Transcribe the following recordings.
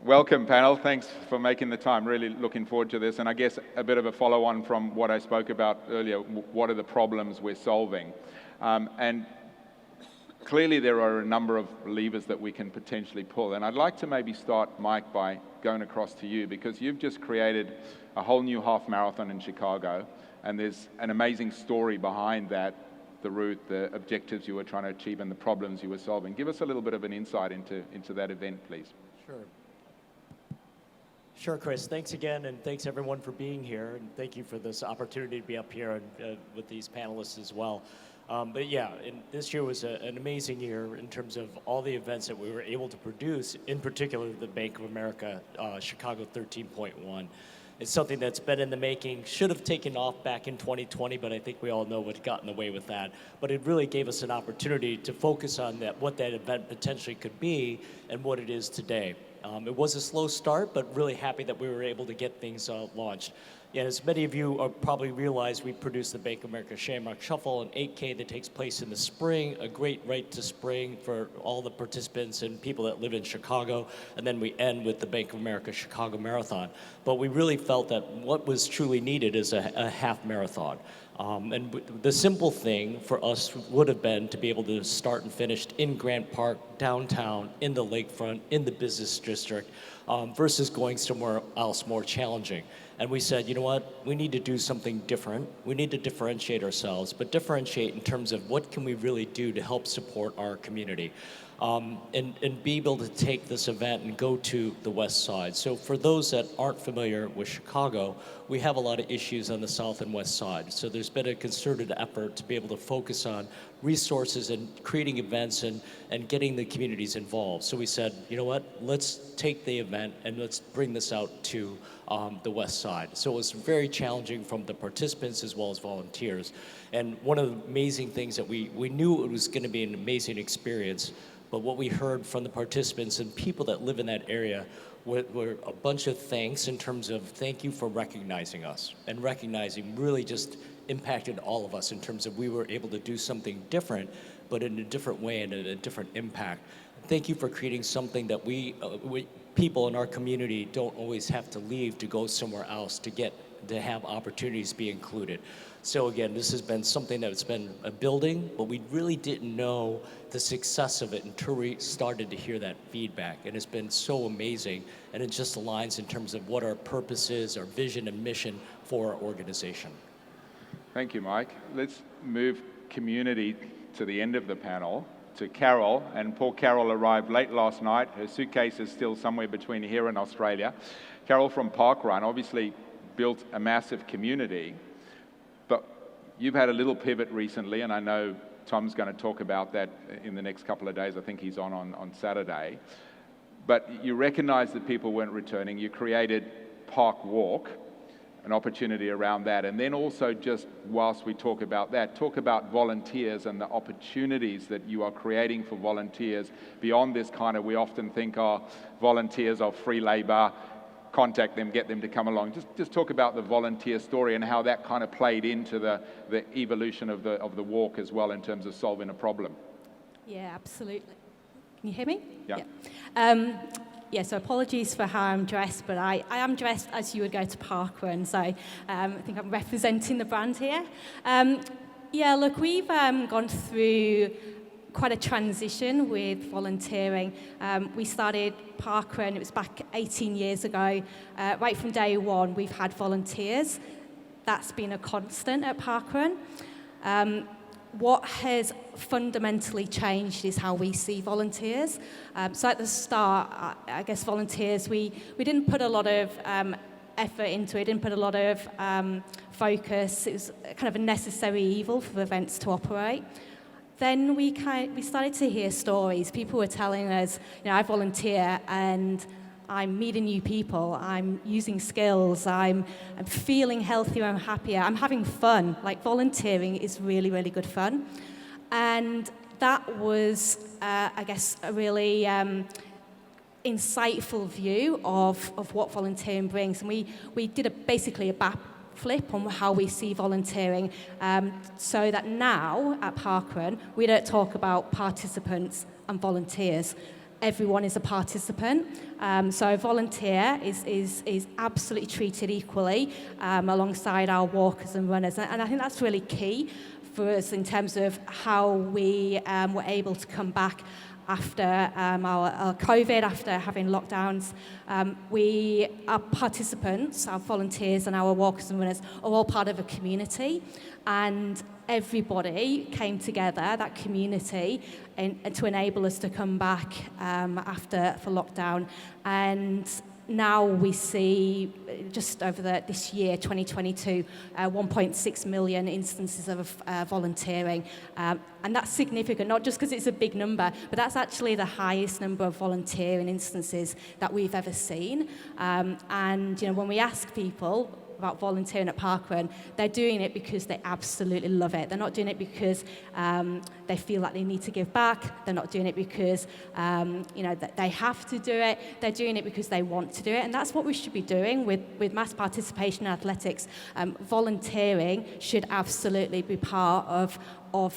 Welcome, panel. Thanks for making the time. Really looking forward to this. And I guess a bit of a follow-on from what I spoke about earlier. What are the problems we're solving? And clearly there are a number of levers that we can potentially pull. And I'd like to maybe start, Mike, by going across to you, because you've just created a whole new half marathon in Chicago. And there's an amazing story behind that, the route, the objectives you were trying to achieve, and the problems you were solving. Give us a little bit of an insight into that event, please. Sure. Sure, Chris. Thanks again, and thanks everyone for being here, and thank you for this opportunity to be up here and, with these panelists as well. But yeah, this year was an amazing year in terms of all the events that we were able to produce, in particular the Bank of America Chicago 13.1. It's something that's been in the making, should have taken off back in 2020, but I think we all know what got in the way with that. But it really gave us an opportunity to focus on that, what that event potentially could be and what it is today. It was a slow start, but really happy that we were able to get things launched. Yeah, as many of you probably realize, we produced the Bank of America Shamrock Shuffle, an 8K that takes place in the spring, a great right to spring for all the participants and people that live in Chicago, and then we end with the Bank of America Chicago Marathon. But we really felt that what was truly needed is a half marathon. And the simple thing for us would have been to be able to start and finish in Grant Park, downtown, in the lakefront, in the business district, versus going somewhere else more challenging. And we said, you know what, we need to do something different. We need to differentiate ourselves, but differentiate in terms of what can we really do to help support our community. And be able to take this event and go to the west side. So for those that aren't familiar with Chicago, we have a lot of issues on the south and west side. So there's been a concerted effort to be able to focus on resources and creating events and getting the communities involved. So we said, you know what, let's take the event and let's bring this out to the west side. So it was very challenging from the participants as well as volunteers. And one of the amazing things that we knew it was going to be an amazing experience, but what we heard from the participants and people that live in that area were a bunch of thanks in terms of thank you for recognizing us. And recognizing really just impacted all of us in terms of we were able to do something different, but in a different way and a different impact. Thank you for creating something that we people in our community don't always have to leave to go somewhere else to have opportunities be included. So again, this has been something that's been a building, but we really didn't know the success of it until we started to hear that feedback. And it's been so amazing, and it just aligns in terms of what our purpose is, our vision and mission for our organization. Thank you, Mike. Let's move community to the end of the panel, to Carol. And poor Carol arrived late last night. Her suitcase is still somewhere between here and Australia. Carol from Parkrun obviously built a massive community, but you've had a little pivot recently, and I know Tom's going to talk about that in the next couple of days. I think he's on Saturday. But you recognized that people weren't returning. You created Park Walk, an opportunity around that. And then also, just whilst we talk about that, talk about volunteers and the opportunities that you are creating for volunteers beyond this kind of, we often think, volunteers are free labor, contact them, get them to come along. Just talk about the volunteer story and how that kind of played into the evolution of the walk as well in terms of solving a problem. Yeah, absolutely. Can you hear me? Yeah. Yeah, so apologies for how I'm dressed, but I am dressed as you would go to Parkrun, so I think I'm representing the brand here. Yeah, look, we've gone through quite a transition with volunteering. We started Parkrun, it was back 18 years ago. Right from day one, we've had volunteers. That's been a constant at Parkrun. What has fundamentally changed is how we see volunteers. So at the start, I guess volunteers, we didn't put a lot of effort into it, didn't put a lot of focus. It was kind of a necessary evil for events to operate. Then we started to hear stories. People were telling us, I volunteer and I'm meeting new people, I'm using skills, I'm feeling healthier, I'm happier, I'm having fun. Like, volunteering is really, really good fun. And that was, I guess, a really insightful view of what volunteering brings. And we did basically a flip on how we see volunteering, so that now at Parkrun, we don't talk about participants and volunteers. Everyone is a participant. So a volunteer is absolutely treated equally alongside our walkers and runners. And I think that's really key for us in terms of how we were able to come back after our COVID, after having lockdowns. Our participants, our volunteers and our walkers and runners are all part of a community, and everybody came together, that community, to enable us to come back for lockdown. And now we see, just over this year, 2022, 1.6 million instances of volunteering. And that's significant, not just because it's a big number, but that's actually the highest number of volunteering instances that we've ever seen. And when we ask people about volunteering at Parkrun, they're doing it because they absolutely love it. They're not doing it because they feel like they need to give back. They're not doing it because that they have to do it. They're doing it because they want to do it, and that's what we should be doing with mass participation in athletics. Volunteering should absolutely be part of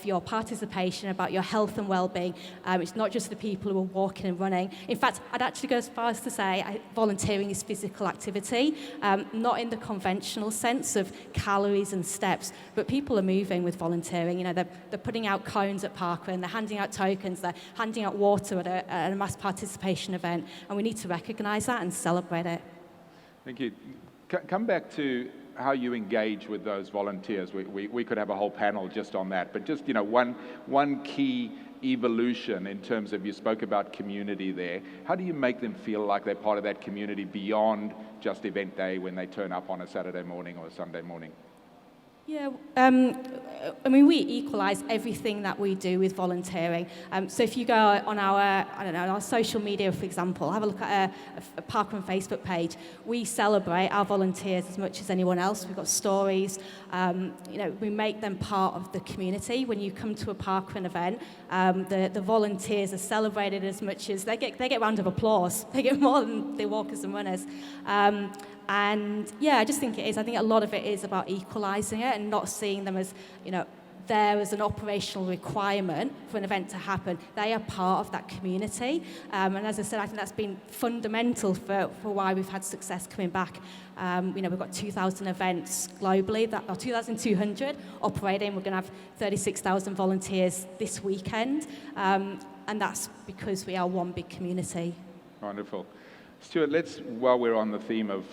your participation, about your health and well-being. It's not just the people who are walking and running. In fact, I'd actually go as far as to say volunteering is physical activity, not in the conventional sense of calories and steps, but people are moving with volunteering. They're putting out cones at Parkrun, they're handing out tokens, they're handing out water at a mass participation event, and we need to recognise that and celebrate it. Thank you. Come back to how you engage with those volunteers. We could have a whole panel just on that, but just one key evolution in terms of, you spoke about community there. How do you make them feel like they're part of that community beyond just event day when they turn up on a Saturday morning or a Sunday morning? Yeah, we equalise everything that we do with volunteering. So if you go on our social media, for example, have a look at a Parkrun Facebook page. We celebrate our volunteers as much as anyone else. We've got stories. We make them part of the community. When you come to a Parkrun event, the volunteers are celebrated as much as they get round of applause. They get more than the walkers and runners. And yeah, I just think it is. I think a lot of it is about equalising it and not seeing them as, there as an operational requirement for an event to happen. They are part of that community. And as I said, I think that's been fundamental for why we've had success coming back. We've got 2,000 events globally, 2,200 operating. We're going to have 36,000 volunteers this weekend. And that's because we are one big community. Wonderful. Stuart, while we're on the theme of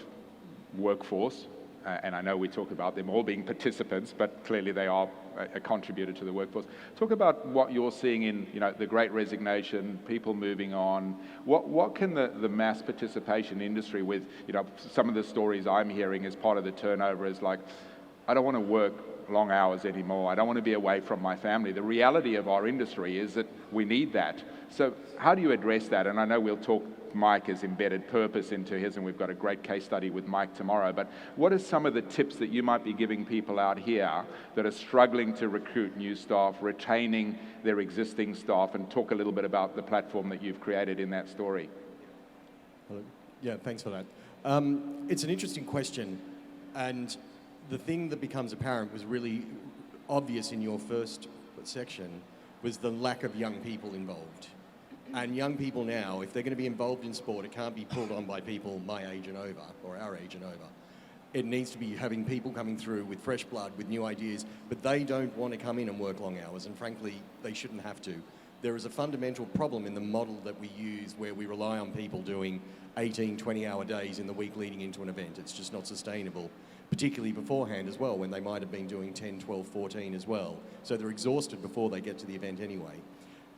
workforce, and I know we talk about them all being participants, but clearly they are a contributor to the workforce. Talk about what you're seeing in the Great Resignation, people moving on. What can the mass participation industry, with some of the stories I'm hearing as part of the turnover is like, I don't want to work long hours anymore. I don't want to be away from my family. The reality of our industry is that we need that. So how do you address that? And I know we'll talk, Mike has embedded purpose into his, and we've got a great case study with Mike tomorrow, but what are some of the tips that you might be giving people out here that are struggling to recruit new staff, retaining their existing staff, and talk a little bit about the platform that you've created in that story? Yeah, thanks for that. It's an interesting question, and the thing that becomes apparent was really obvious in your first section was the lack of young people involved. And young people now, if they're going to be involved in sport, it can't be pulled on by people my age and over, or our age and over. It needs to be having people coming through with fresh blood, with new ideas, but they don't want to come in and work long hours, and frankly, they shouldn't have to. There is a fundamental problem in the model that we use where we rely on people doing 18, 20-hour days in the week leading into an event. It's just not sustainable, particularly beforehand as well, when they might have been doing 10, 12, 14 as well. So they're exhausted before they get to the event anyway.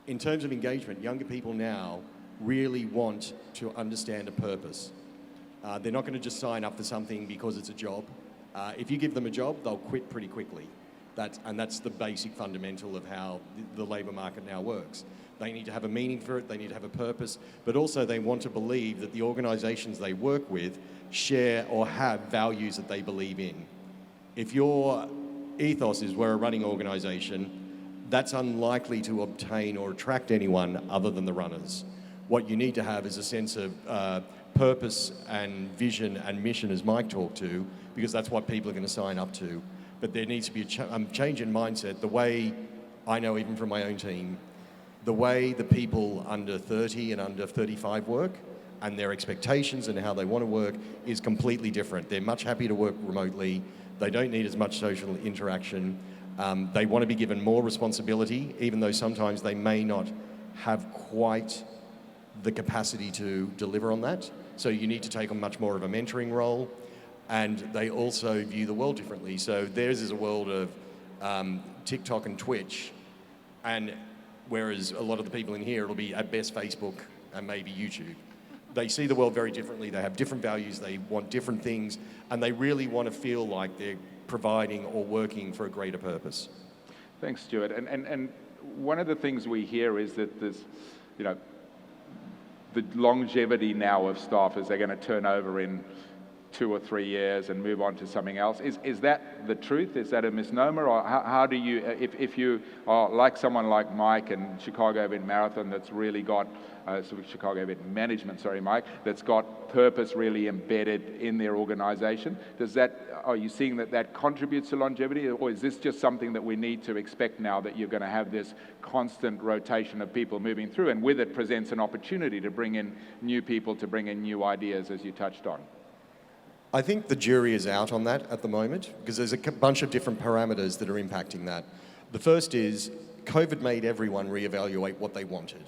In terms of engagement, younger people now really want to understand a purpose. They're not going to just sign up for something because it's a job. If you give them a job, they'll quit pretty quickly. That's the basic fundamental of how the labour market now works. They need to have a meaning for it, they need to have a purpose, but also they want to believe that the organisations they work with share or have values that they believe in. If your ethos is we're a running organisation, that's unlikely to obtain or attract anyone other than the runners. What you need to have is a sense of purpose and vision and mission, as Mike talked to, because that's what people are going to sign up to. But there needs to be a change in mindset. The way I know, even from my own team, the way the people under 30 and under 35 work and their expectations and how they want to work is completely different. They're much happier to work remotely. They don't need as much social interaction. They want to be given more responsibility, even though sometimes they may not have quite the capacity to deliver on that. So you need to take on much more of a mentoring role. And they also view the world differently. So theirs is a world of TikTok and Twitch, and whereas a lot of the people in here, it'll be at best Facebook and maybe YouTube. They see the world very differently. They have different values. They want different things, and they really want to feel like they're providing or working for a greater purpose. Thanks, Stuart. And one of the things we hear is that there's, you know, the longevity now of staff as they're going to turn over in 2 or 3 years and move on to something else. Is that the truth? Is that a misnomer? Or how do you, if you are like someone like Mike and Chicago Event Marathon that's really got, Chicago Event Management, sorry Mike, that's got purpose really embedded in their organization, are you seeing that contributes to longevity, or is this just something that we need to expect now, that you're going to have this constant rotation of people moving through, and with it presents an opportunity to bring in new people, to bring in new ideas, as you touched on? I think the jury is out on that at the moment, because there's a bunch of different parameters that are impacting that. The first is COVID made everyone reevaluate what they wanted.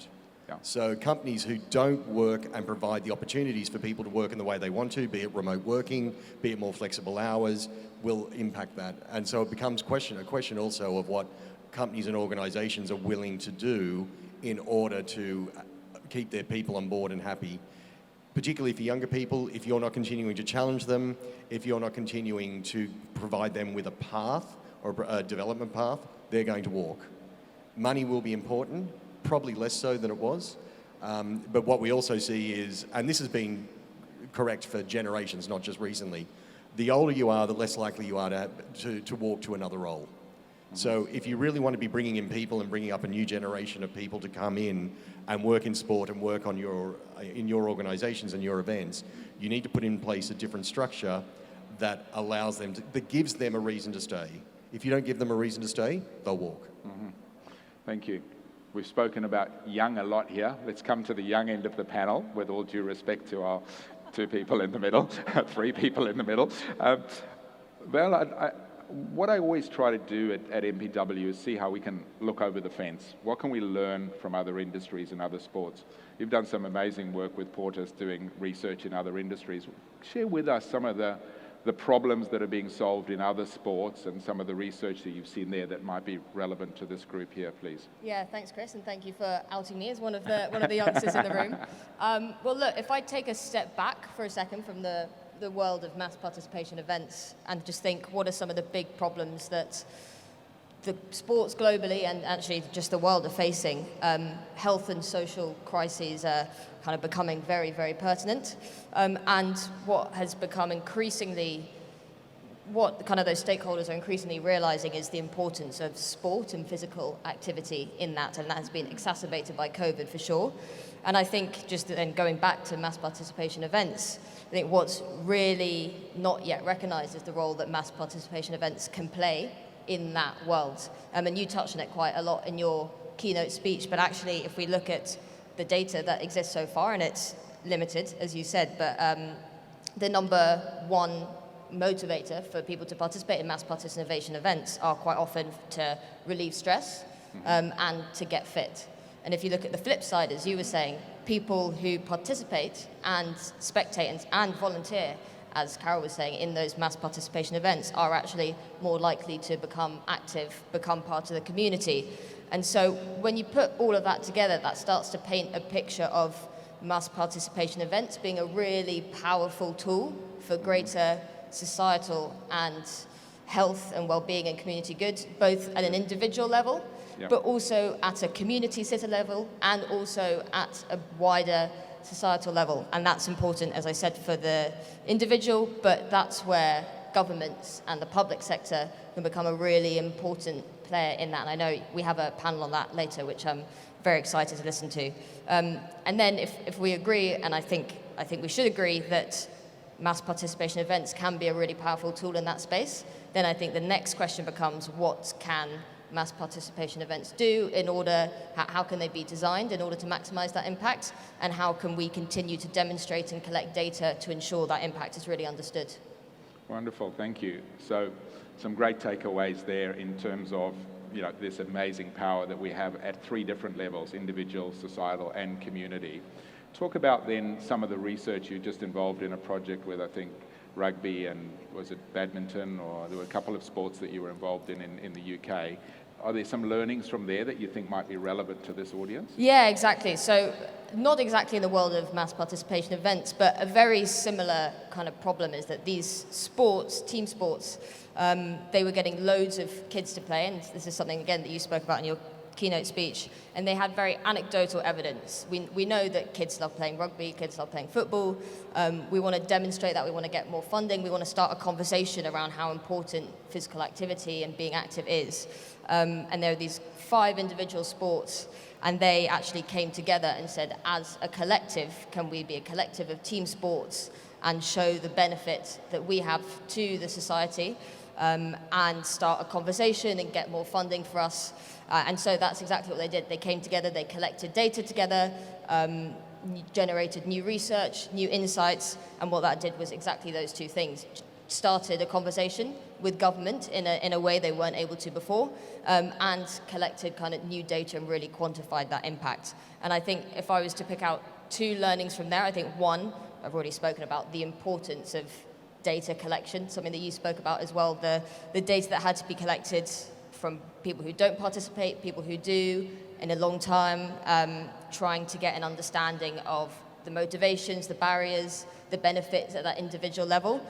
Yeah. So companies who don't work and provide the opportunities for people to work in the way they want to, be it remote working, be it more flexible hours, will impact that. And so it becomes a question also of what companies and organizations are willing to do in order to keep their people on board and happy. Particularly for younger people, if you're not continuing to challenge them, if you're not continuing to provide them with a path or a development path, they're going to walk. Money will be important, probably less so than it was. But what we also see is, and this has been correct for generations, not just recently, the older you are, the less likely you are to walk to another role. So if you really want to be bringing in people and bringing up a new generation of people to come in and work in sport and work on in your organizations and your events, you need to put in place a different structure that allows them that gives them a reason to stay. If you don't give them a reason to stay, they'll walk. Mm-hmm. Thank you. We've spoken about young a lot here. Let's come to the young end of the panel, with all due respect to our 2 people in the middle, 3 people in the middle. What I always try to do at MPW is see how we can look over the fence. What can we learn from other industries and other sports? You've done some amazing work with Portas doing research in other industries. Share with us some of the problems that are being solved in other sports and some of the research that you've seen there that might be relevant to this group here, please. Yeah, thanks, Chris, and thank you for outing me as one of the youngsters in the room. Well, look, if I take a step back for a second from the world of mass participation events and just think, what are some of the big problems that the sports globally and actually just the world are facing? Health and social crises are kind of becoming very, very pertinent. And what has become increasingly, what kind of those stakeholders are increasingly realizing is the importance of sport and physical activity in that, and that has been exacerbated by COVID for sure. And I think just then going back to mass participation events, I think what's really not yet recognized is the role that mass participation events can play in that world. And you touched on it quite a lot in your keynote speech, but actually if we look at the data that exists so far, and it's limited, as you said, but the number one motivator for people to participate in mass participation events are quite often to relieve stress and to get fit. And if you look at the flip side, as you were saying, people who participate and spectate and volunteer, as Carol was saying, in those mass participation events are actually more likely to become active, become part of the community. And so when you put all of that together, that starts to paint a picture of mass participation events being a really powerful tool for greater societal and health and well-being and community good, both at an individual level, but also at a community center level and also at a wider societal level. And that's important, as I said, for the individual, but that's where governments and the public sector can become a really important player in that. And I know we have a panel on that later, which I'm very excited to listen to. And then if we agree, and I think we should agree, that mass participation events can be a really powerful tool in that space, then I think the next question becomes, what can mass participation events do in order, how can they be designed in order to maximize that impact, and how can we continue to demonstrate and collect data to ensure that impact is really understood? Wonderful, thank you. So some great takeaways there in terms of this amazing power that we have at 3 different levels: individual, societal, and community. Talk about then some of the research you just involved in a project with, I think, rugby and was it badminton, or there were a couple of sports that you were involved in the UK. Are there some learnings from there that you think might be relevant to this audience? Yeah, exactly. So not exactly in the world of mass participation events, but a very similar kind of problem is that these sports, team sports, they were getting loads of kids to play, and this is something, again, that you spoke about in your keynote speech, and they had very anecdotal evidence. We know that kids love playing rugby, kids love playing football. We want to demonstrate that, we want to get more funding, we want to start a conversation around how important physical activity and being active is. And there are these 5 individual sports, and they actually came together and said, as a collective, can we be a collective of team sports and show the benefit that we have to the society, and start a conversation and get more funding for us. And so that's exactly what they did. They came together, they collected data together, generated new research, new insights, and what that did was exactly those 2 things. Started a conversation with government in a way they weren't able to before, and collected kind of new data and really quantified that impact. And I think if I was to pick out 2 learnings from there, I think one, I've already spoken about the importance of data collection, something that you spoke about as well, the data that had to be collected from people who don't participate, people who do, in a long time, trying to get an understanding of the motivations, the barriers, the benefits at that individual level.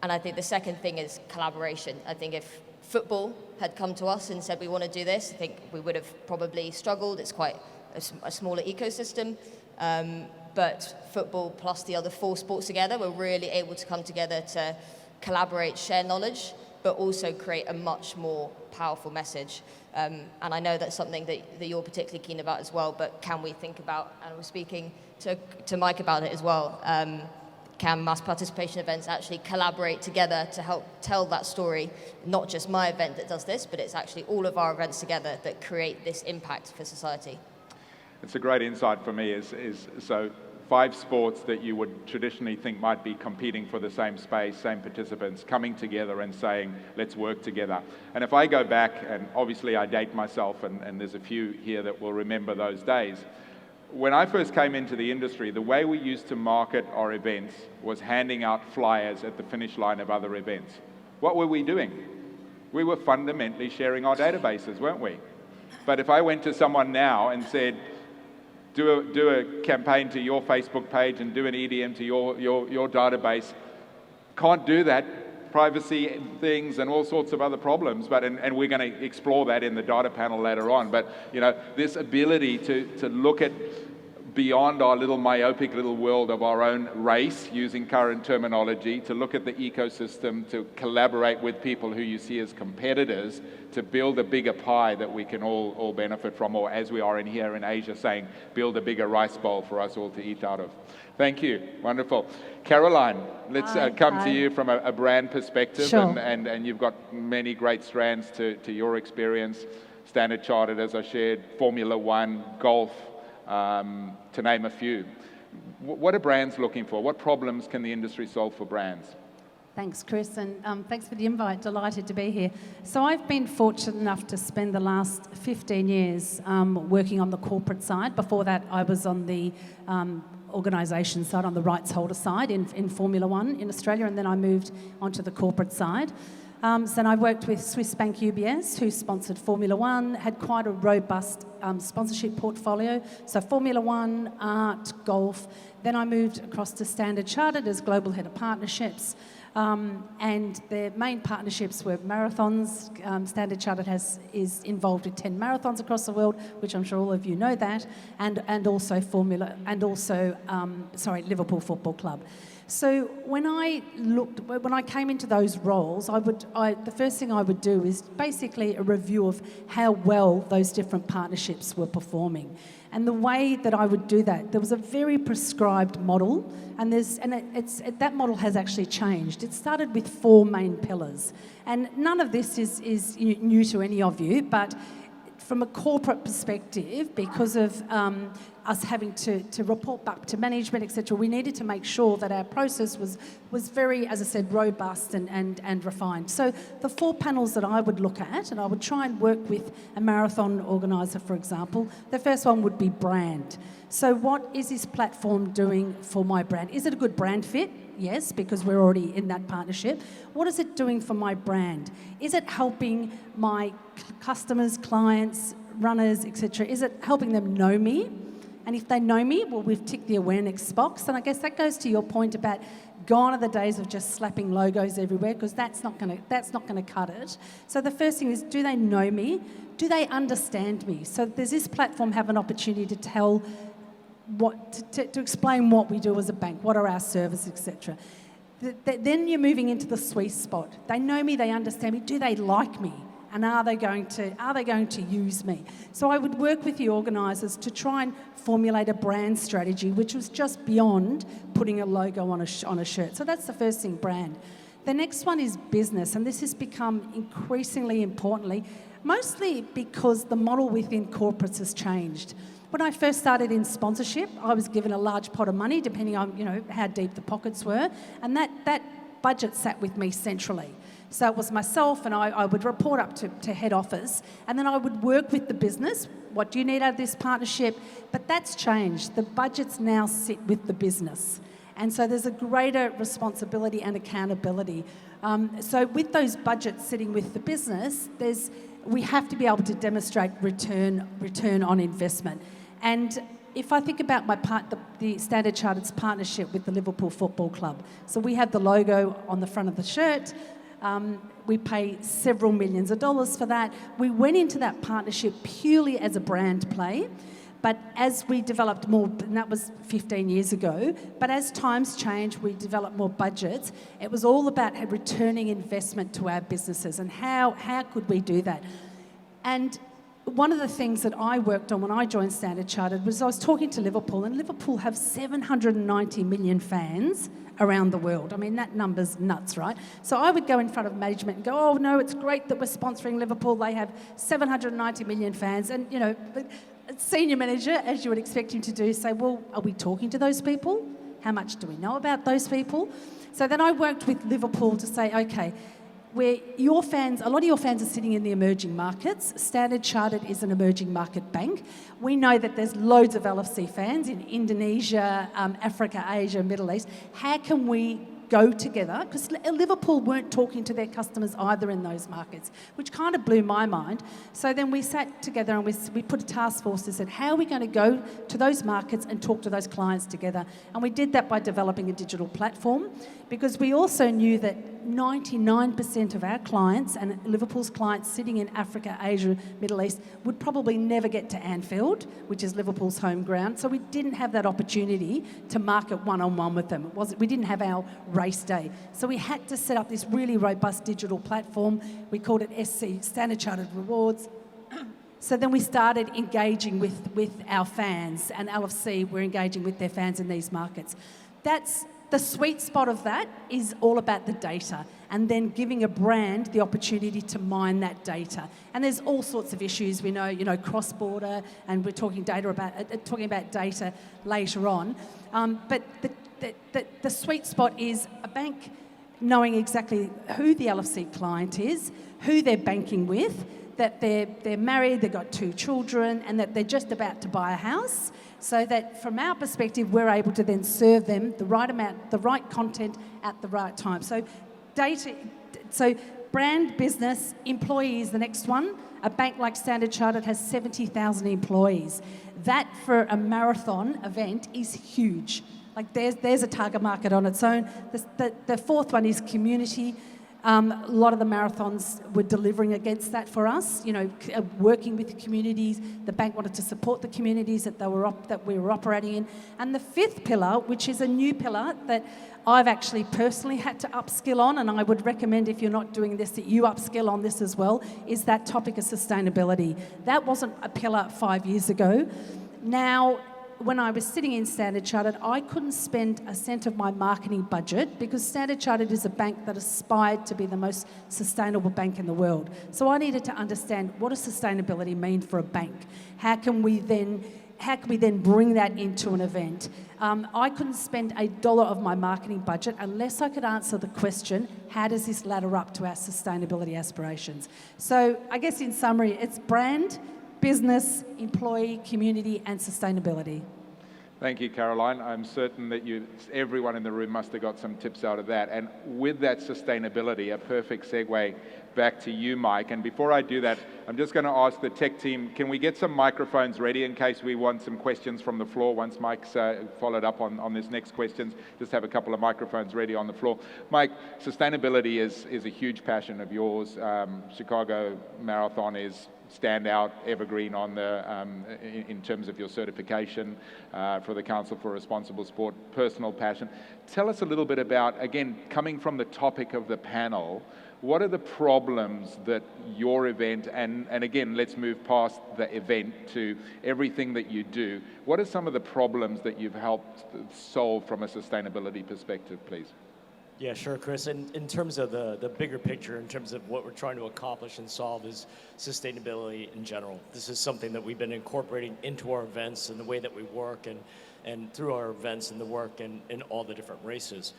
And I think the second thing is collaboration. I think if football had come to us and said we want to do this, I think we would have probably struggled. It's quite a smaller ecosystem. But football plus the other 4 sports together, we're really able to come together to collaborate, share knowledge, but also create a much more powerful message. And I know that's something that you're particularly keen about as well, but can we think about, and I was speaking to Mike about it as well, can mass participation events actually collaborate together to help tell that story? Not just my event that does this, but it's actually all of our events together that create this impact for society. It's a great insight for me is so 5 sports that you would traditionally think might be competing for the same space, same participants, coming together and saying, let's work together. And if I go back, and obviously I date myself, and there's a few here that will remember those days, when I first came into the industry, the way we used to market our events was handing out flyers at the finish line of other events. What were we doing? We were fundamentally sharing our databases, weren't we? But if I went to someone now and said, do a campaign to your Facebook page and do an EDM to your database, can't do that. Privacy things and all sorts of other problems, and we're going to explore that in the data panel later on. But this ability to look at beyond our little myopic little world of our own race, using current terminology, to look at the ecosystem, to collaborate with people who you see as competitors, to build a bigger pie that we can all benefit from, or as we are in here in Asia saying, build a bigger rice bowl for us all to eat out of. Thank you. Wonderful. Caroline, let's come to you from a brand perspective. Sure. And you've got many great strands to your experience. Standard Chartered, as I shared, Formula One, golf, to name a few. What are brands looking for? What problems can the industry solve for brands? Thanks, Chris, and thanks for the invite. Delighted to be here. So I've been fortunate enough to spend the last 15 years working on the corporate side. Before that, I was on the organisation side, on the rights holder side in Formula One in Australia, and then I moved onto the corporate side. So I worked with Swiss bank UBS, who sponsored Formula One, had quite a robust sponsorship portfolio. So Formula One, art, golf. Then I moved across to Standard Chartered as Global Head of Partnerships. And their main partnerships were marathons. Standard Chartered is involved in 10 marathons across the world, which I'm sure all of you know that, and also Liverpool Football Club. So when I came into those roles, the first thing I would do is basically a review of how well those different partnerships were performing. And the way that I would do that, there was a very prescribed model, and that model has actually changed. It started with 4 main pillars, and none of this is new to any of you, but from a corporate perspective, because of us having to report back to management, etc., we needed to make sure that our process was very, as I said, robust and refined. So the 4 panels that I would look at, and I would try and work with a marathon organiser, for example, the first one would be brand. So what is this platform doing for my brand? Is it a good brand fit? Yes, because we're already in that partnership. What is it doing for my brand? Is it helping my customers, clients, runners, etc.? Is it helping them know me? And if they know me, well, we've ticked the awareness box. And I guess that goes to your point about gone are the days of just slapping logos everywhere, because that's not going to cut it. So the first thing is, do they know me? Do they understand me? So does this platform have an opportunity to tell to explain what we do as a bank, what are our services, etc. Then you're moving into the sweet spot. They know me, they understand me. Do they like me? And are they going to use me? So I would work with the organisers to try and formulate a brand strategy, which was just beyond putting a logo on a shirt. So that's the first thing, brand. The next one is business, and this has become increasingly importantly, mostly because the model within corporates has changed. When I first started in sponsorship, I was given a large pot of money, depending on how deep the pockets were, and that budget sat with me centrally. So it was myself, and I would report up to head office, and then I would work with the business. What do you need out of this partnership? But that's changed. The budgets now sit with the business. And so there's a greater responsibility and accountability. So with those budgets sitting with the business, we have to be able to demonstrate return on investment. And if I think about the Standard Chartered's partnership with the Liverpool Football Club, so we have the logo on the front of the shirt. We pay several millions of dollars for that. We went into that partnership purely as a brand play, but as we developed more, and that was 15 years ago, but as times changed, we developed more budgets. It was all about returning investment to our businesses and how could we do that. And one of the things that I worked on when I joined Standard Chartered was I was talking to Liverpool, and Liverpool have 790 million fans around the world. I mean, that number's nuts, right? So I would go in front of management and go, oh, no, it's great that we're sponsoring Liverpool. They have 790 million fans. And, the senior manager, as you would expect him to do, say, well, are we talking to those people? How much do we know about those people? So then I worked with Liverpool to say, okay, where a lot of your fans are sitting in the emerging markets. Standard Chartered is an emerging market bank. We know that there's loads of LFC fans in Indonesia, Africa, Asia, Middle East. How can we go together? Because Liverpool weren't talking to their customers either in those markets, which kind of blew my mind. So then we sat together and we put a task force that said, how are we going to go to those markets and talk to those clients together? And we did that by developing a digital platform, because we also knew that 99% of our clients and Liverpool's clients sitting in Africa, Asia, Middle East would probably never get to Anfield, which is Liverpool's home ground. So we didn't have that opportunity to market one-on-one with them. We didn't have our race day. So we had to set up this really robust digital platform. We called it SC, Standard Chartered Rewards. So then we started engaging with our fans, and LFC were engaging with their fans in these markets. That's the sweet spot of that is all about the data, and then giving a brand the opportunity to mine that data. And there's all sorts of issues. We know, cross-border, and we're talking about data later on. But the sweet spot is a bank knowing exactly who the LFC client is, who they're banking with, that they're married, they've got 2 children, and that they're just about to buy a house, so that from our perspective, we're able to then serve them the right amount, the right content at the right time. So brand, business, employees, the next one. A bank like Standard Chartered has 70,000 employees. That, for a marathon event, is huge. Like there's a target market on its own. The fourth one is community. A lot of the marathons were delivering against that for us, working with the communities. The bank wanted to support the communities that we were operating in. And the fifth pillar, which is a new pillar that I've actually personally had to upskill on, and I would recommend if you're not doing this that you upskill on this as well, is that topic of sustainability. That wasn't a pillar 5 years ago. Now, when I was sitting in Standard Chartered, I couldn't spend a cent of my marketing budget because Standard Chartered is a bank that aspired to be the most sustainable bank in the world. So I needed to understand, what does sustainability mean for a bank? How can we then bring that into an event? I couldn't spend $1 of my marketing budget unless I could answer the question, how does this ladder up to our sustainability aspirations? So I guess in summary, it's brand, business, employee, community, and sustainability. Thank you, Caroline. I'm certain that everyone in the room must have got some tips out of that. And with that sustainability, a perfect segue back to you, Mike. And before I do that, I'm just going to ask the tech team, can we get some microphones ready in case we want some questions from the floor once Mike's followed up on this next questions? Just have a couple of microphones ready on the floor. Mike, sustainability is a huge passion of yours. Chicago Marathon is standout, evergreen on in terms of your certification for the Council for Responsible Sport, personal passion. Tell us a little bit about, again, coming from the topic of the panel, what are the problems that your event, and again, let's move past the event to everything that you do, what are some of the problems that you've helped solve from a sustainability perspective, please? Yeah, sure, Chris. In terms of the bigger picture, in terms of what we're trying to accomplish and solve is sustainability in general. This is something that we've been incorporating into our events and the way that we work and through our events and the work in all the different races.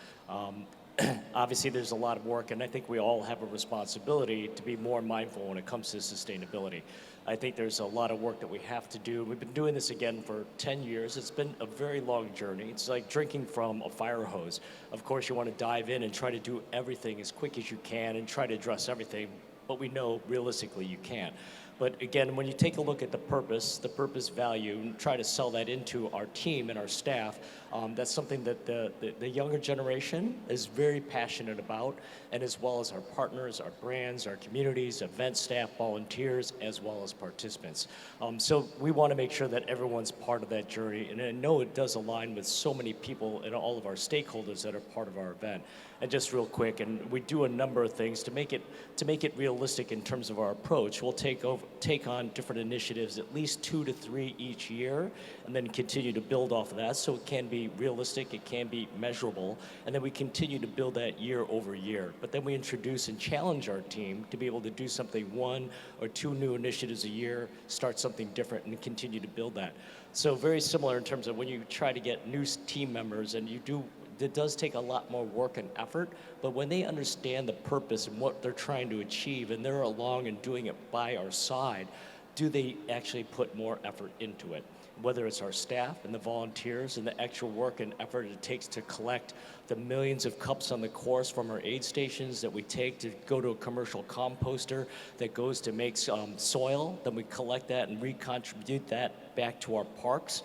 Obviously, there's a lot of work, and I think we all have a responsibility to be more mindful when it comes to sustainability. I think there's a lot of work that we have to do. We've been doing this again for 10 years. It's been a very long journey. It's like drinking from a fire hose. Of course, you want to dive in and try to do everything as quick as you can and try to address everything, but we know realistically you can't. But again, when you take a look at the purpose value, and try to sell that into our team and our staff, that's something that the younger generation is very passionate about, and as well as our partners, our brands, our communities, event staff, volunteers, as well as participants. So we want to make sure that everyone's part of that journey, and I know it does align with so many people and all of our stakeholders that are part of our event. And just real quick, and we do a number of things to make it realistic in terms of our approach. We'll take on different initiatives, at least 2 to 3 each year, and then continue to build off of that so it can be realistic, it can be measurable, and then we continue to build that year over year. But then we introduce and challenge our team to be able to do something 1 or 2 new initiatives a year, start something different, and continue to build that. So very similar in terms of when you try to get new team members, and it does take a lot more work and effort, but when they understand the purpose and what they're trying to achieve, and they're along and doing it by our side, do they actually put more effort into it? Whether it's our staff and the volunteers and the extra work and effort it takes to collect the millions of cups on the course from our aid stations that we take to go to a commercial composter that goes to make soil, then we collect that and recontribute that back to our parks.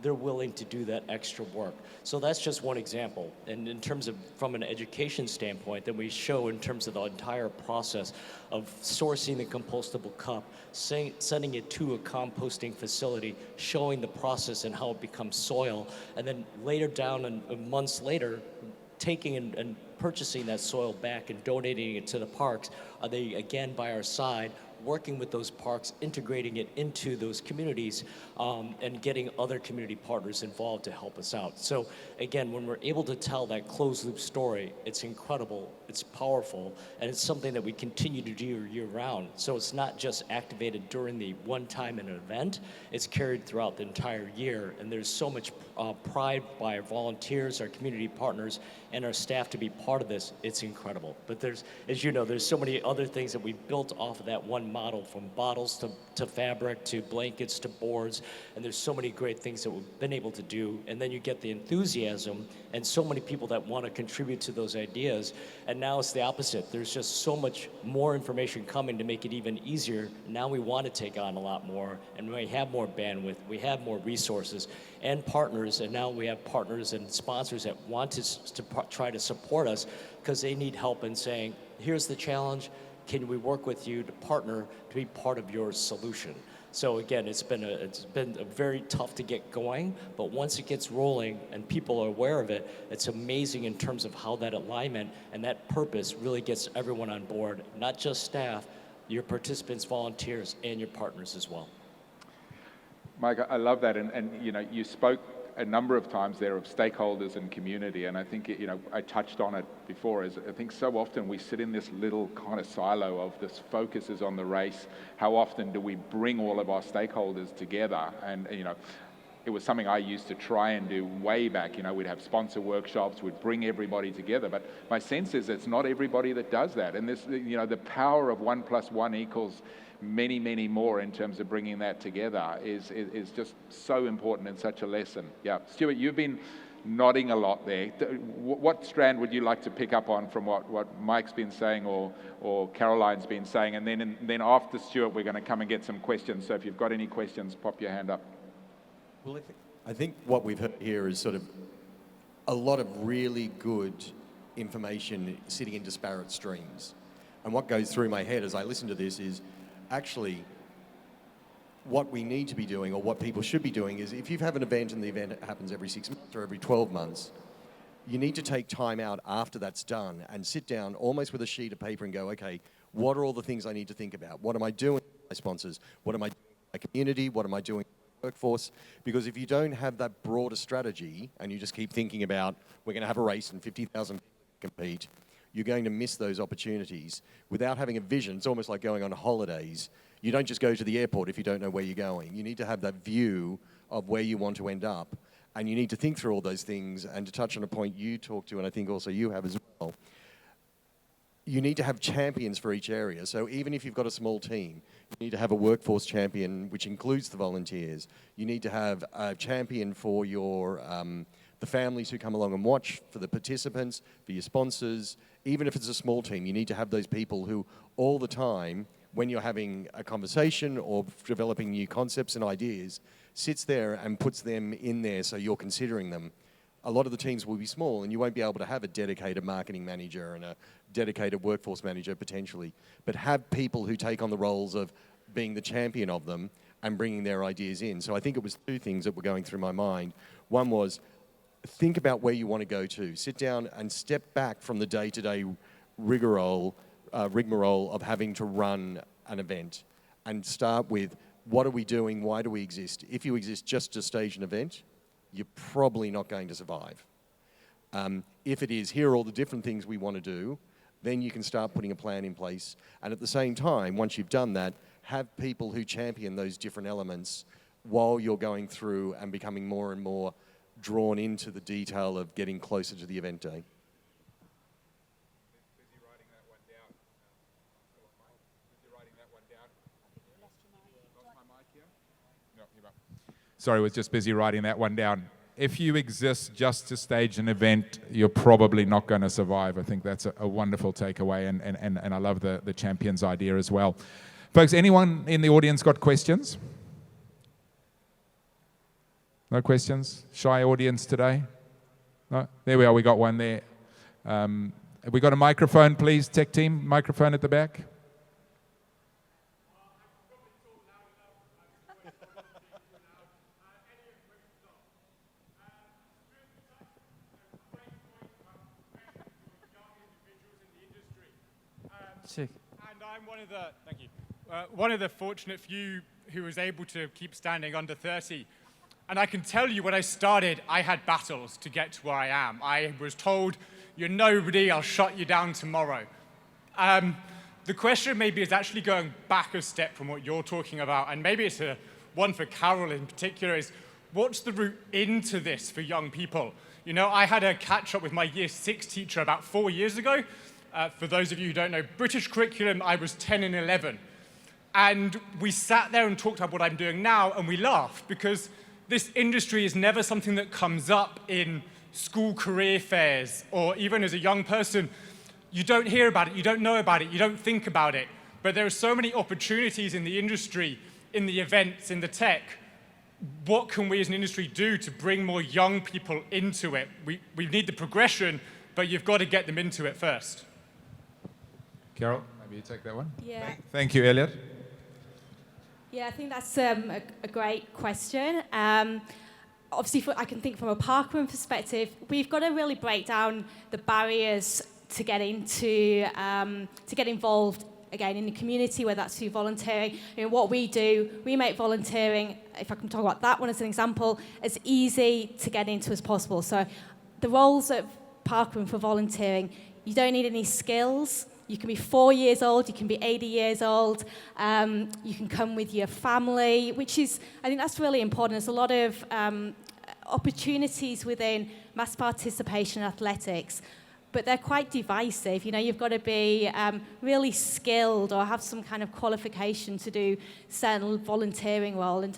They're willing to do that extra work. So that's just one example. And in terms of, from an education standpoint, then we show in terms of the entire process of sourcing the compostable cup, sending it to a composting facility, showing the process and how it becomes soil, and then later down and months later, taking and purchasing that soil back and donating it to the parks. Are they, again, by our side, working with those parks, integrating it into those communities, and getting other community partners involved to help us out. So again, when we're able to tell that closed loop story, it's incredible, it's powerful, and it's something that we continue to do year round. So it's not just activated during the one time in an event, it's carried throughout the entire year, and there's so much pride by our volunteers, our community partners, and our staff to be part of this. It's incredible. But there's, as you know, there's so many other things that we built off of that one one model, from bottles to fabric to blankets to boards, and there's so many great things that we've been able to do. And then you get the enthusiasm and so many people that want to contribute to those ideas. And now it's the opposite. There's just so much more information coming to make it even easier. Now we want to take on a lot more, and we have more bandwidth, we have more resources and partners, and now we have partners and sponsors that want to try to support us because they need help in saying, here's the challenge, can we work with you to partner to be part of your solution? So again, it's been a very tough to get going, but once it gets rolling and people are aware of it, it's amazing in terms of how that alignment and that purpose really gets everyone on board, not just staff, your participants, volunteers, and your partners as well. Mike, I love that, and you know, you spoke a number of times there of stakeholders and community, and I think, you know, I touched on it before, is I think so often we sit in this little kind of silo of this focus is on the race. How often do we bring all of our stakeholders together? And, you know, it was something I used to try and do way back. You know, we'd have sponsor workshops, we'd bring everybody together, but my sense is it's not everybody that does that. And this, you know, the power of 1 + 1 equals many, many more in terms of bringing that together is just so important and such a lesson. Yeah, Stuart, you've been nodding a lot there. What strand would you like to pick up on from what Mike's been saying or Caroline's been saying? And then after Stuart, we're going to come and get some questions. So if you've got any questions, pop your hand up. Well, I think what we've heard here is sort of a lot of really good information sitting in disparate streams. And what goes through my head as I listen to this is, actually, what we need to be doing, or what people should be doing, is if you have an event and the event happens every 6 months or every 12 months, you need to take time out after that's done and sit down almost with a sheet of paper and go, okay, what are all the things I need to think about? What am I doing with my sponsors? What am I doing with my community? What am I doing with my workforce? Because if you don't have that broader strategy and you just keep thinking about, we're going to have a race and 50,000 people compete, you're going to miss those opportunities. Without having a vision, it's almost like going on holidays. You don't just go to the airport if you don't know where you're going. You need to have that view of where you want to end up, and you need to think through all those things. And to touch on a point you talked to, and I think also you have as well, you need to have champions for each area. So even if you've got a small team, you need to have a workforce champion, which includes the volunteers. You need to have a champion for your the families who come along and watch, for the participants, for your sponsors. Even if it's a small team, you need to have those people who all the time, when you're having a conversation or developing new concepts and ideas, sits there and puts them in there so you're considering them. A lot of the teams will be small and you won't be able to have a dedicated marketing manager and a dedicated workforce manager potentially, but have people who take on the roles of being the champion of them and bringing their ideas in. So I think it was two things that were going through my mind. One was, think about where you want to go to. Sit down and step back from the day-to-day rigmarole of having to run an event and start with, what are we doing? Why do we exist? If you exist just to stage an event, you're probably not going to survive. If it is, here are all the different things we want to do, then you can start putting a plan in place. And at the same time, once you've done that, have people who champion those different elements while you're going through and becoming more and more drawn into the detail of getting closer to the event day. Busy writing that one down. Busy writing that one down. Lost my mic here? No, here we go. Sorry, was just busy writing that one down. If you exist just to stage an event, you're probably not going to survive. I think that's a wonderful takeaway, and I love the champions idea as well. Folks, anyone in the audience got questions? No questions? Shy audience today? No? There we are, we got one there. Have we got a microphone, please, tech team? Microphone at the back. And I'm one of the fortunate few who was able to keep standing under 30. And I can tell you, when I started, I had battles to get to where I am. I was told, you're nobody, I'll shut you down tomorrow. The question maybe is actually going back a step from what you're talking about, and maybe it's one for Carol in particular, is what's the route into this for young people? You know, I had a catch-up with my Year 6 teacher about 4 years ago. For those of you who don't know, British curriculum, I was 10 and 11. And we sat there and talked about what I'm doing now, and we laughed because this industry is never something that comes up in school career fairs, or even as a young person, you don't hear about it, you don't know about it, you don't think about it. But there are so many opportunities in the industry, in the events, in the tech. What can we as an industry do to bring more young people into it? We need the progression, but you've got to get them into it first. Carol, maybe you take that one. Yeah. Thank you, Elliot. Yeah, I think that's a great question. Obviously, I can think from a Parkrun perspective, we've got to really break down the barriers to get involved again in the community, whether that's through volunteering. What we do, we make volunteering, if I can talk about that one as an example, as easy to get into as possible. So the roles of Parkrun for volunteering, you don't need any skills. You can be 4 years old, you can be 80 years old, you can come with your family, which is, I think that's really important. There's a lot of opportunities within mass participation athletics, but they're quite divisive. You've got to be really skilled or have some kind of qualification to do certain volunteering role. And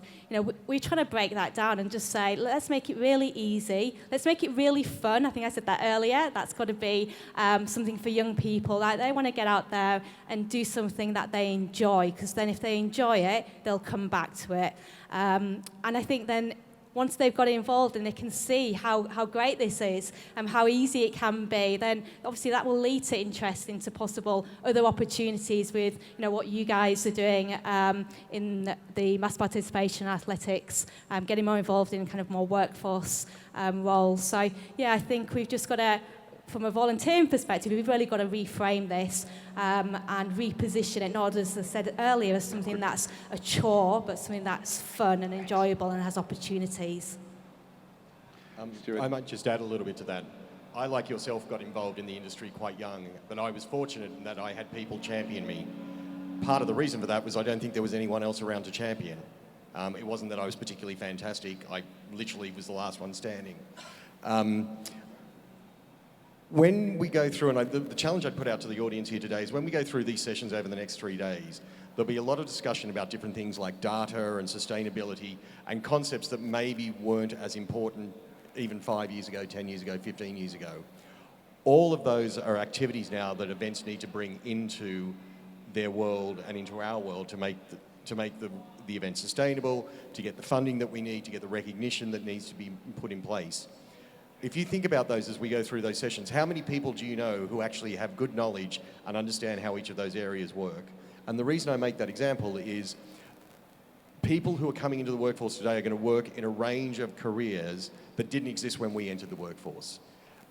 we're trying to break that down and just say, let's make it really easy. Let's make it really fun. I think I said that earlier. That's got to be something for young people. Like, they want to get out there and do something that they enjoy, because then if they enjoy it, they'll come back to it. And I think then, once they've got involved and they can see how great this is and how easy it can be, then obviously that will lead to interest into possible other opportunities with what you guys are doing in the mass participation athletics, getting more involved in kind of more workforce roles. So yeah, I think we've just got to, from a volunteering perspective, we've really got to reframe this and reposition it, not, as I said earlier, as something that's a chore, but something that's fun and enjoyable and has opportunities. I might just add a little bit to that. I, like yourself, got involved in the industry quite young, but I was fortunate in that I had people champion me. Part of the reason for that was I don't think there was anyone else around to champion. It wasn't that I was particularly fantastic. I literally was the last one standing. When we go through, and the challenge I'd put out to the audience here today is when we go through these sessions over the next 3 days, there'll be a lot of discussion about different things like data and sustainability and concepts that maybe weren't as important even 5 years ago, 10 years ago, 15 years ago. All of those are activities now that events need to bring into their world and into our world to make the event sustainable, to get the funding that we need, to get the recognition that needs to be put in place. If you think about those as we go through those sessions, how many people do you know who actually have good knowledge and understand how each of those areas work? And the reason I make that example is people who are coming into the workforce today are going to work in a range of careers that didn't exist when we entered the workforce.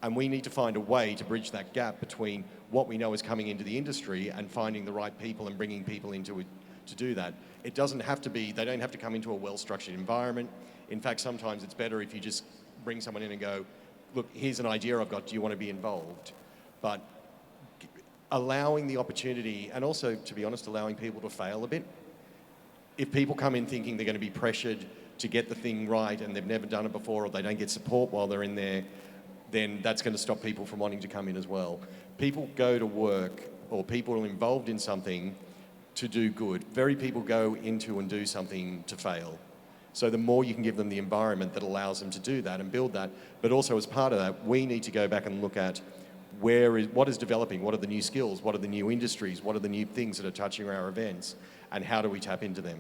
And we need to find a way to bridge that gap between what we know is coming into the industry and finding the right people and bringing people into it to do that. It doesn't have to be, they don't have to come into a well-structured environment. In fact, sometimes it's better if you just bring someone in and go, look, here's an idea I've got, do you want to be involved? But allowing the opportunity, and also, to be honest, allowing people to fail a bit. If people come in thinking they're going to be pressured to get the thing right and they've never done it before, or they don't get support while they're in there, then that's going to stop people from wanting to come in as well. People go to work, or people are involved in something to do good. Very people go into and do something to fail. So the more you can give them the environment that allows them to do that and build that, but also as part of that, we need to go back and look at what is developing, what are the new skills, what are the new industries, what are the new things that are touching our events, and how do we tap into them?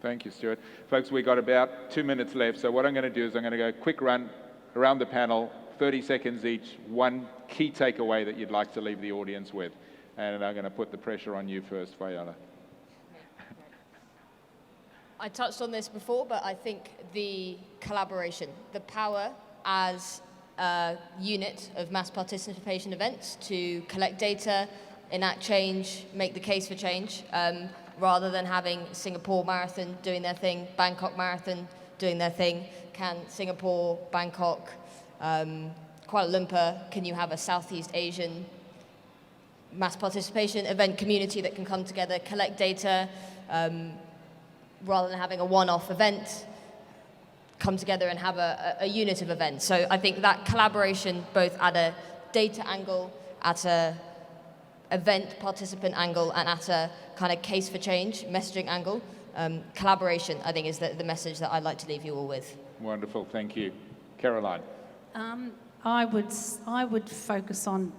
Thank you, Stuart. Folks, we've got about 2 minutes left, so what I'm going to do is I'm going to go quick run around the panel, 30 seconds each, one key takeaway that you'd like to leave the audience with. And I'm going to put the pressure on you first, Viola. I touched on this before, but I think the collaboration, the power as a unit of mass participation events to collect data, enact change, make the case for change, rather than having Singapore Marathon doing their thing, Bangkok Marathon doing their thing. Can Singapore, Bangkok, Kuala Lumpur, can you have a Southeast Asian mass participation event community that can come together, collect data, rather than having a one-off event, come together and have a unit of events. So I think that collaboration, both at a data angle, at a event participant angle and at a kind of case for change messaging angle. Collaboration, I think, is the message that I'd like to leave you all with. Wonderful, thank you. Caroline. I would focus on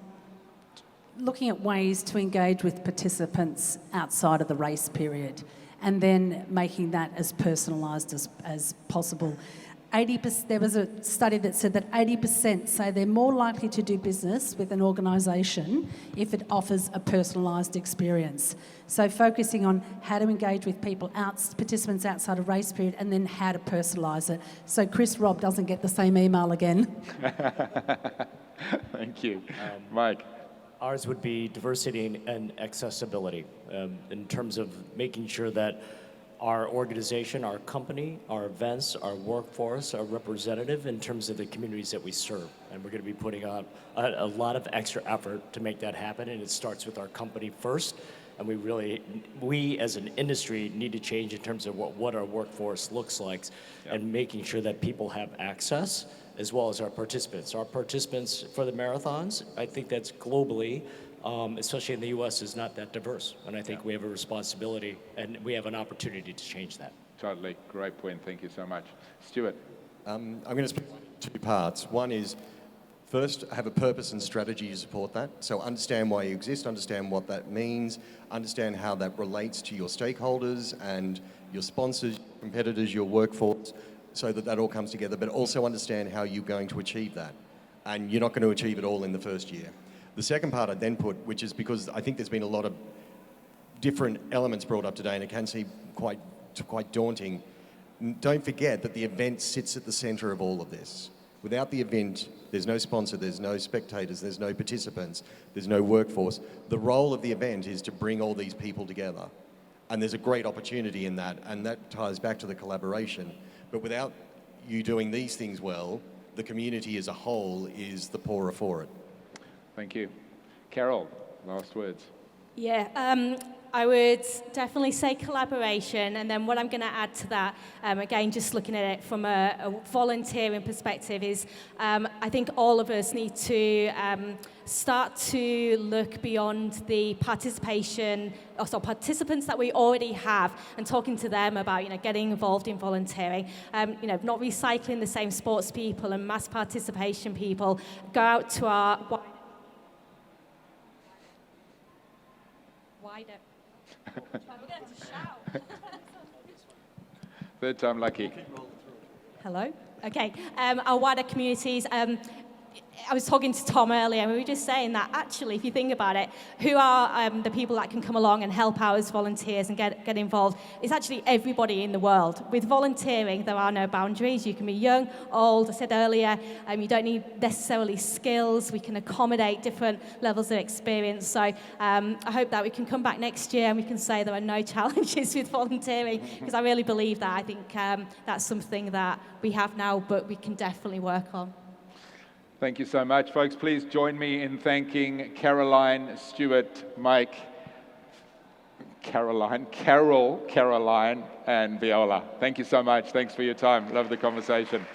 looking at ways to engage with participants outside of the race period and then making that as personalised as possible. 80%, there was a study that said that 80% say they're more likely to do business with an organisation if it offers a personalised experience. So focusing on how to engage with participants outside of race period and then how to personalise it. So Robb doesn't get the same email again. Thank you. Mike. Ours would be diversity and accessibility in terms of making sure that our organization, our company, our events, our workforce are representative in terms of the communities that we serve. And we're going to be putting out a lot of extra effort to make that happen. And it starts with our company first. And we as an industry need to change in terms of what our workforce looks like and making sure that people have access as well as our participants. Our participants for the marathons, I think that's globally, especially in the US, is not that diverse. And I think we have a responsibility and we have an opportunity to change that. Totally, great point, thank you so much. Stuart. I'm going to speak in two parts. One is, first, have a purpose and strategy to support that. So understand why you exist, understand what that means, understand how that relates to your stakeholders and your sponsors, competitors, your workforce, so that all comes together, but also understand how you're going to achieve that. And you're not going to achieve it all in the first year. The second part I then put, which is because I think there's been a lot of different elements brought up today and it can seem quite daunting. Don't forget that the event sits at the centre of all of this. Without the event, there's no sponsor, there's no spectators, there's no participants, there's no workforce. The role of the event is to bring all these people together. And there's a great opportunity in that, and that ties back to the collaboration. But without you doing these things well, the community as a whole is the poorer for it. Thank you. Carol, last words. Yeah, I would definitely say collaboration, and then what I'm going to add to that, again, just looking at it from a volunteering perspective, is I think all of us need to start to look beyond the participants that we already have, and talking to them about getting involved in volunteering, not recycling the same sports people and mass participation people. Go out to our wider. We're going to have to shout. Third time lucky. Hello? Okay. Our wider communities. I was talking to Tom earlier, and we were just saying that actually, if you think about it, who are the people that can come along and help out as volunteers and get involved? It's actually everybody in the world. With volunteering, there are no boundaries. You can be young, old. I said earlier, you don't need necessarily skills. We can accommodate different levels of experience. So I hope that we can come back next year and we can say there are no challenges with volunteering, because I really believe that. I think that's something that we have now, but we can definitely work on. Thank you so much, folks. Please join me in thanking Caroline, Stuart, Mike, Carol, Caroline, and Viola. Thank you so much. Thanks for your time. Love the conversation.